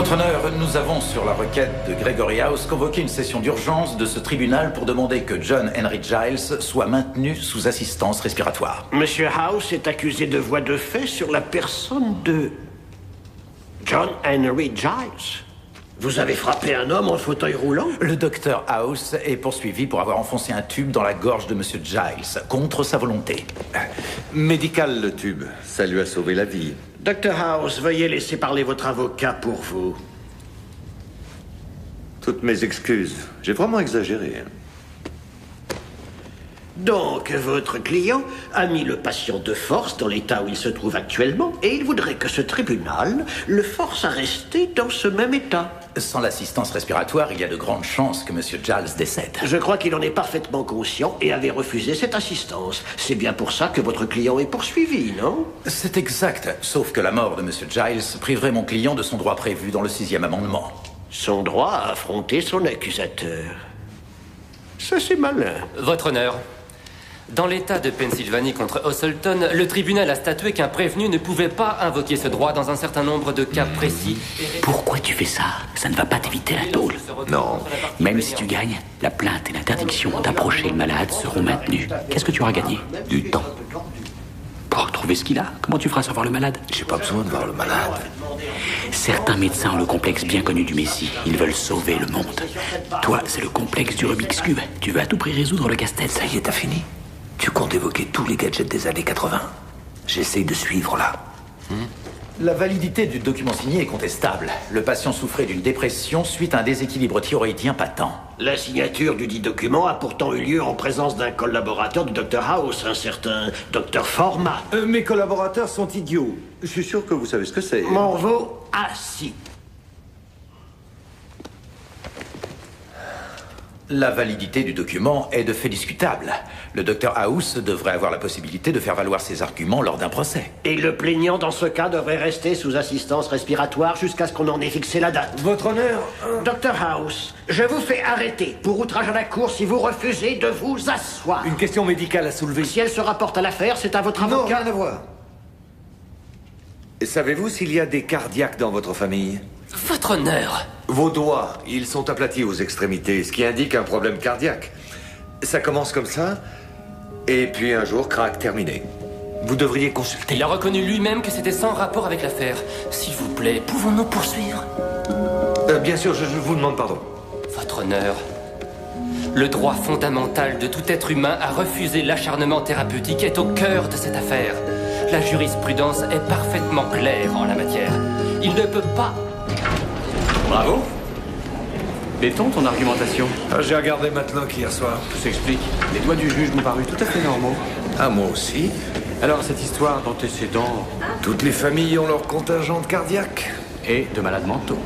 Votre honneur, nous avons, sur la requête de Gregory House, convoqué une session d'urgence de ce tribunal pour demander que John Henry Giles soit maintenu sous assistance respiratoire. Monsieur House est accusé de voies de fait sur la personne de John Henry Giles. Vous avez frappé un homme en fauteuil roulant? Le docteur House est poursuivi pour avoir enfoncé un tube dans la gorge de Monsieur Giles, contre sa volonté. Médical, le tube. Ça lui a sauvé la vie. Dr House, veuillez laisser parler votre avocat pour vous. Toutes mes excuses. J'ai vraiment exagéré. Donc, votre client a mis le patient de force dans l'état où il se trouve actuellement et il voudrait que ce tribunal le force à rester dans ce même état. Sans l'assistance respiratoire, il y a de grandes chances que Monsieur Giles décède. Je crois qu'il en est parfaitement conscient et avait refusé cette assistance. C'est bien pour ça que votre client est poursuivi, non? C'est exact, sauf que la mort de Monsieur Giles priverait mon client de son droit prévu dans le 6e amendement. Son droit à affronter son accusateur. Ça, c'est malin. Votre honneur, dans l'État de Pennsylvanie contre Osselton, le tribunal a statué qu'un prévenu ne pouvait pas invoquer ce droit dans un certain nombre de cas précis. Pourquoi tu fais ça? Ça ne va pas t'éviter la tôle. Non. Même si tu gagnes, la plainte et l'interdiction d'approcher le malade seront maintenues. Qu'est-ce que tu auras gagné? Du temps. Pour retrouver ce qu'il a, comment tu feras savoir le malade? J'ai pas besoin de voir le malade. Certains médecins ont le complexe bien connu du Messie. Ils veulent sauver le monde. Toi, c'est le complexe du Rubik's Cube. Tu veux à tout prix résoudre le casse-tête. Ça y est, t'as fini? Tu comptes évoquer tous les gadgets des années 80? J'essaye de suivre, là. La validité du document signé est contestable. Le patient souffrait d'une dépression suite à un déséquilibre thyroïdien patent. La signature du dit document a pourtant eu lieu en présence d'un collaborateur du Dr House, un certain Dr Format. Mes collaborateurs sont idiots. Je suis sûr que vous savez ce que c'est. M'en vaut assis. La validité du document est de fait discutable. Le docteur House devrait avoir la possibilité de faire valoir ses arguments lors d'un procès. Et le plaignant, dans ce cas, devrait rester sous assistance respiratoire jusqu'à ce qu'on en ait fixé la date. Votre honneur... Dr House, je vous fais arrêter pour outrage à la cour si vous refusez de vous asseoir. Une question médicale à soulever. Si elle se rapporte à l'affaire, c'est à votre Non, avocat. rien à voir. Savez-vous s'il y a des cardiaques dans votre famille? Votre honneur! Vos doigts, ils sont aplatis aux extrémités, ce qui indique un problème cardiaque. Ça commence comme ça, et puis un jour, crac, terminé. Vous devriez consulter. Il a reconnu lui-même que c'était sans rapport avec l'affaire. S'il vous plaît, pouvons-nous poursuivre? Bien sûr, je vous demande pardon. Votre honneur, le droit fondamental de tout être humain à refuser l'acharnement thérapeutique est au cœur de cette affaire. La jurisprudence est parfaitement claire en la matière. Il ne peut pas... Bravo. Béton ton argumentation. J'ai regardé Matlock hier soir. Tout s'explique. Les doigts du juge m'ont paru tout à fait normaux. Ah, moi aussi. Alors, cette histoire d'antécédents Toutes les familles ont leur contingent cardiaque. et de malades mentaux.